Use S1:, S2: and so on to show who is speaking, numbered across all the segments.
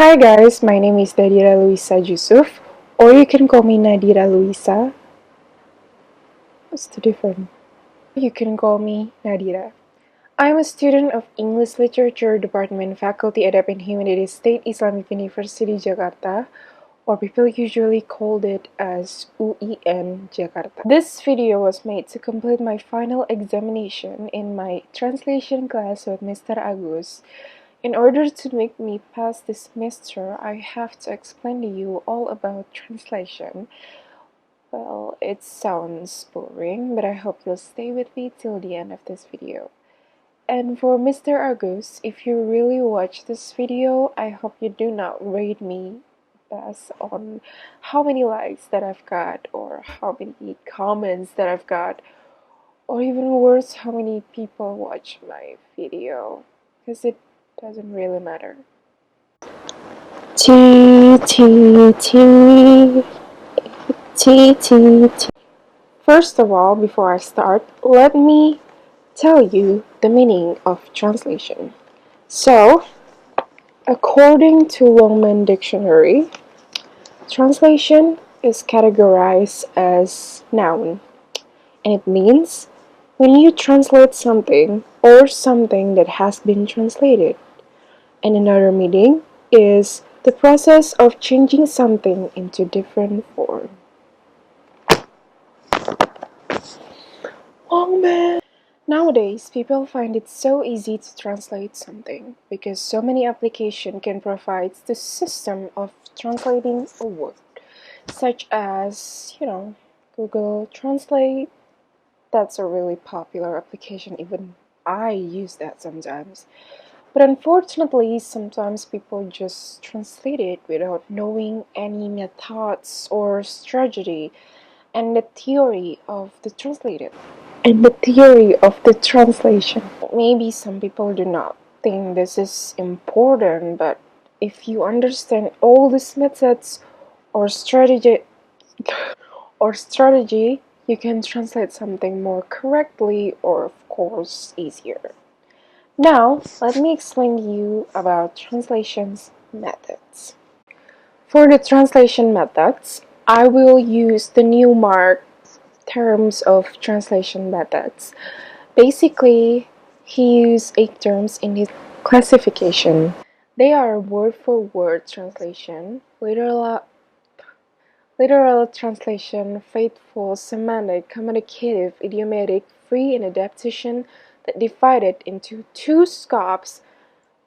S1: Hi guys, my name is Nadira Luisa Jusuff, or you can call me Nadira Luisa. What's the difference? You can call me Nadira. I'm a student of English Literature Department, Faculty Adab and Humanities, State Islamic University Jakarta, or people usually called it as UIN Jakarta. This video was made to complete my final examination in my translation class with Mr. Agus. In order to make me pass this semester, I have to explain to you all about translation. Well, it sounds boring, but I hope you'll stay with me till the end of this video. And for Mr. Agus, if you really watch this video, I hope you do not rate me based on how many likes that I've got, or how many comments that I've got, or even worse, how many people watch my video, because it doesn't really matter. T. First of all, before I start, let me tell you the meaning of translation. So, according to Longman Dictionary, translation is categorized as noun, and it means when you translate something or something that has been translated. And another meaning is the process of changing something into different form. Oh man! Nowadays, people find it so easy to translate something because so many applications can provide the system of translating a word, such as, Google Translate. That's a really popular application, even I use that sometimes. But unfortunately, sometimes people just translate it without knowing any methods or strategy and the theory of the translation. Maybe some people do not think this is important, but if you understand all these methods or strategy, you can translate something more correctly or, of course, easier. Now, let me explain to you about translations methods. For the translation methods, I will use the Newmark terms of translation methods. Basically, he used 8 terms in his classification. They are word-for-word translation, literal translation, faithful, semantic, communicative, idiomatic, free, and adaptation that divided into 2 scopes: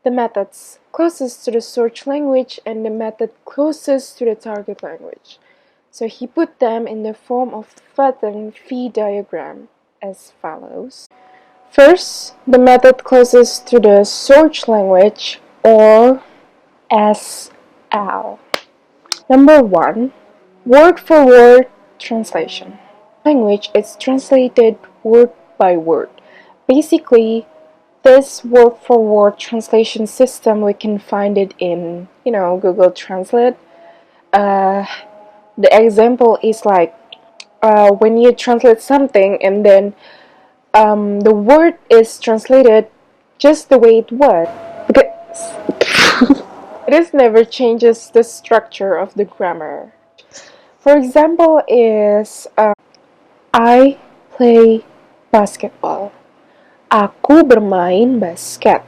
S1: the methods closest to the source language and the method closest to the target language. So he put them in the form of flattened phi diagram as follows. First, the method closest to the source language, or SL. Number 1. Word-for-word translation. Language is translated word by word. Basically, this word-for-word translation system, we can find it in, Google Translate. The example is like when you translate something and then the word is translated just the way it was. Because it never changes the structure of the grammar. For example, is I play basketball. Aku bermain basket.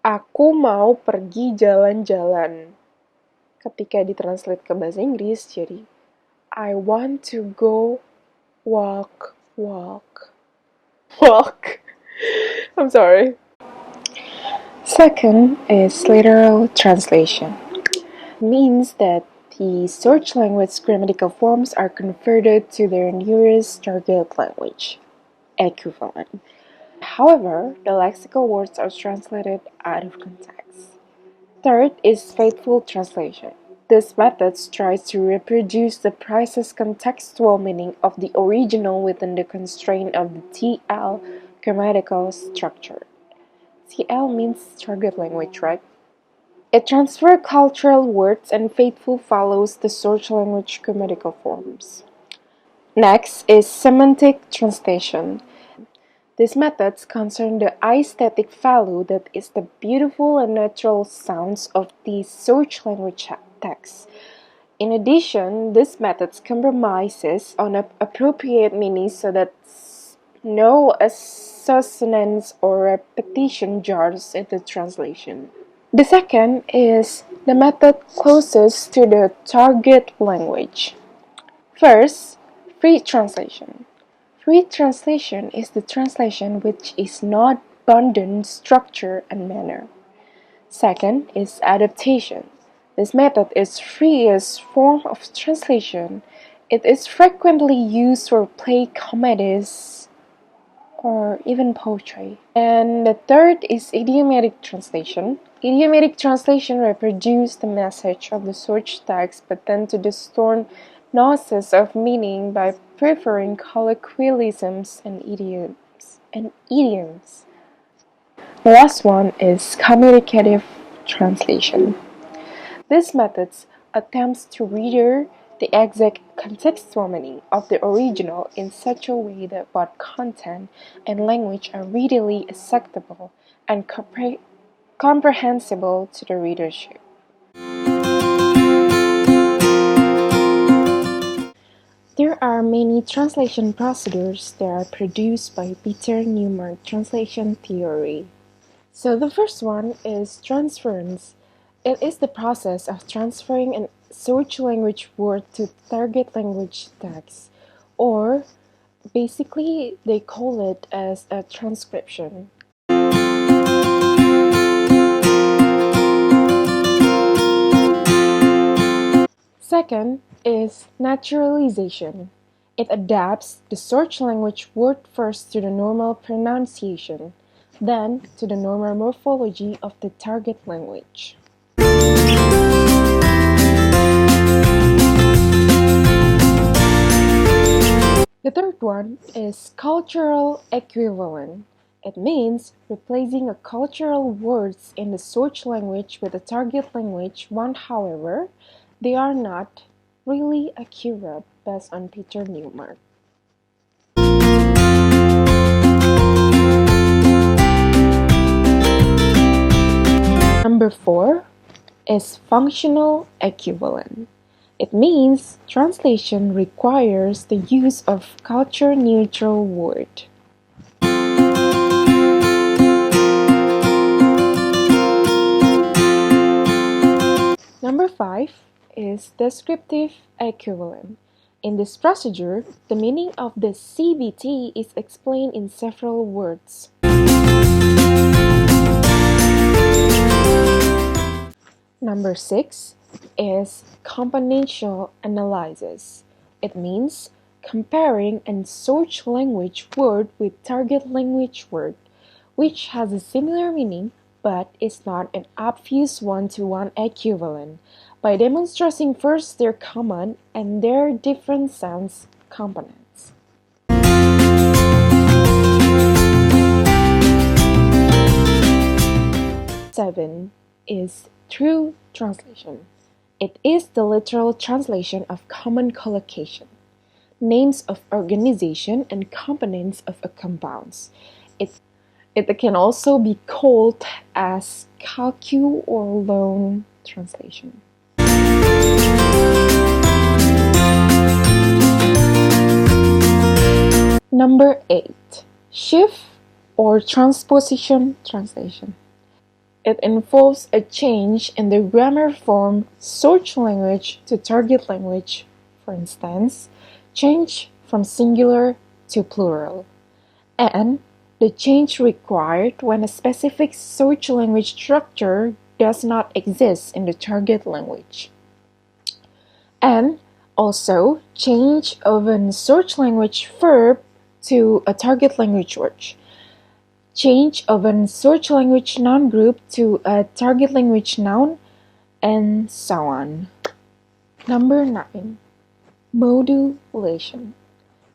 S1: Aku mau pergi jalan-jalan. Ketika ditranslate ke bahasa Inggris, jadi I want to go walk. I'm sorry. Second is literal translation. It means that the source language grammatical forms are converted to their nearest target language equivalent. However, the lexical words are translated out of context. Third is faithful translation. This method tries to reproduce the precise contextual meaning of the original within the constraint of the TL grammatical structure. TL means target language, right? It transfers cultural words and faithful follows the source language grammatical forms. Next is semantic translation. These methods concern the aesthetic value, that is the beautiful and natural sounds of the search language text. In addition, these methods compromises on appropriate meaning so that no assonance or repetition jars into translation. The second is the method closest to the target language. First, free translation. Free translation is the translation which is not bounded structure and manner. Second is adaptation. This method is freest form of translation. It is frequently used for play comedies or even poetry. And the third is idiomatic translation. Idiomatic translation reproduces the message of the search text but then to distort nuances of meaning by preferring colloquialisms and idioms. The last one is communicative translation. This method attempts to render the exact contextual meaning of the original in such a way that both content and language are readily acceptable and comprehensible to the readership. There are many translation procedures that are produced by Peter Newmark translation theory. So the first one is transference. It is the process of transferring a search language word to target language text, or basically they call it as a transcription. Second is naturalization. It adapts the search language word first to the normal pronunciation, then to the normal morphology of the target language. The third one is cultural equivalent. It means replacing a cultural words in the search language with the target language one, however, they are not really accurate based on Peter Newmark. Number 4 is functional equivalent. It means translation requires the use of culture-neutral word. Number 5 is descriptive equivalent. In this procedure, the meaning of the CBT is explained in several words. Number 6 is componential analysis. It means comparing a search language word with target language word, which has a similar meaning but is not an obvious one-to-one equivalent, by demonstrating first their common and their different sounds components. Seven is true translation. It is the literal translation of common collocation, names of organization and components of a compounds. It can also be called as calcu or loan translation. Number 8. Shift or transposition translation. It involves a change in the grammar form search language to target language, for instance, change from singular to plural, and the change required when a specific search language structure does not exist in the target language. And also change of a search language verb to a target language word. Change of a search language noun group to a target language noun, and so on. Number 9. Modulation.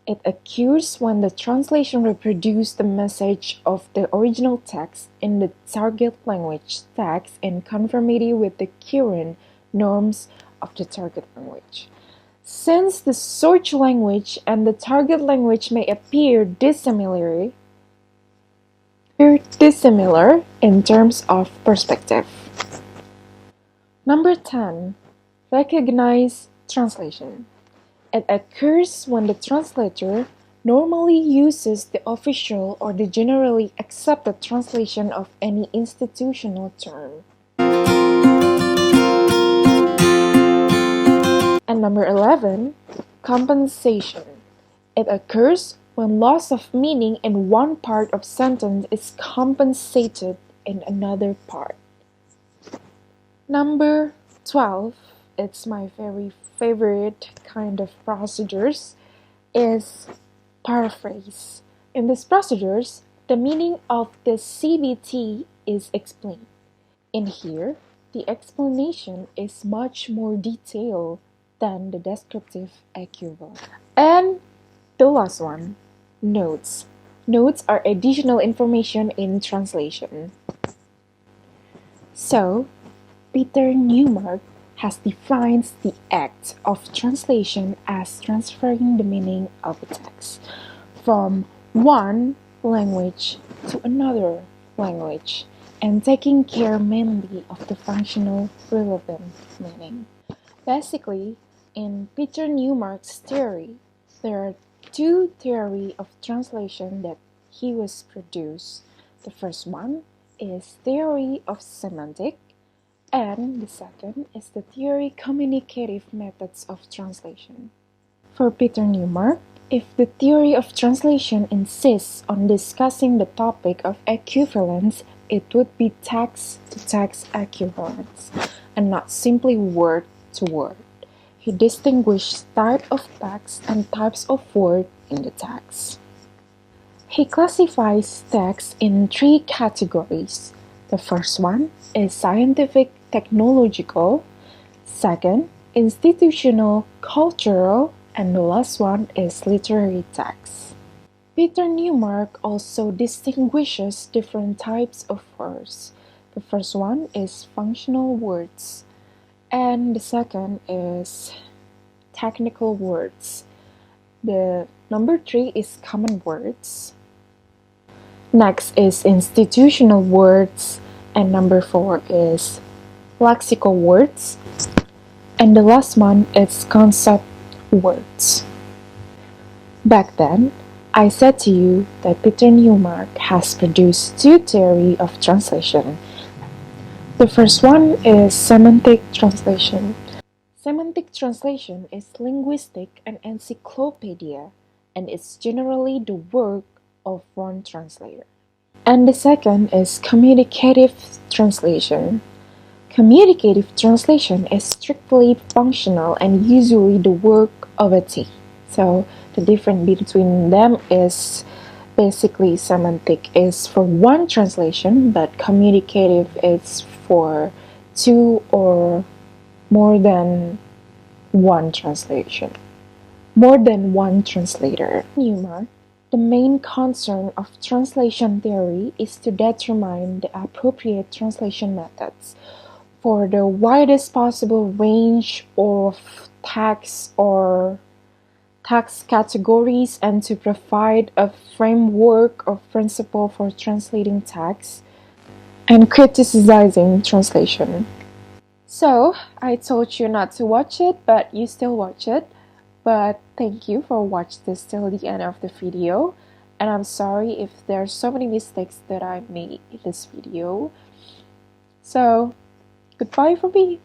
S1: It occurs when the translation reproduces the message of the original text in the target language text in conformity with the current norms of the target language. Since the search language and the target language may appear dissimilar, dissimilar in terms of perspective. Number 10. Recognize translation. It occurs when the translator normally uses the official or the generally accepted translation of any institutional term. And number 11, compensation. It occurs when loss of meaning in one part of sentence is compensated in another part. Number 12, it's my very favorite kind of procedures, is paraphrase. In these procedures, the meaning of the CBT is explained. In here, the explanation is much more detailed than the descriptive equivalent. And the last one, notes. Notes are additional information in translation. So, Peter Newmark has defined the act of translation as transferring the meaning of a text from one language to another language and taking care mainly of the functional relevant meaning. Basically, in Peter Newmark's theory, there are two theories of translation that he was produced. The first one is theory of semantic, and the second is the theory communicative methods of translation. For Peter Newmark, if the theory of translation insists on discussing the topic of equivalence, it would be text-to-text equivalence, and not simply word to word. He distinguished types of text and types of word in the text. He classifies text in three categories. The first one is scientific technological, second, institutional cultural, and the last one is literary text. Peter Newmark also distinguishes different types of words. The first one is functional words, and the second is technical words. The number 3 is common words. Next is institutional words, and number 4 is lexical words, and the last one is concept words. Back then, I said to you that Peter Newmark has produced two theories of translation. The first one is semantic translation. Semantic translation is linguistic and encyclopedia, and it's generally the work of one translator. And the second is communicative translation. Communicative translation is strictly functional and usually the work of a team. So the difference between them is basically semantic is for one translation, but communicative is for two or more than one translation. More than one translator. Newmark, the main concern of translation theory is to determine the appropriate translation methods for the widest possible range of text or text categories and to provide a framework of principle for translating text and criticizing translation. So, I told you not to watch it, but you still watch it. But thank you for watching this till the end of the video. And I'm sorry if there are so many mistakes that I made in this video. So, goodbye from me.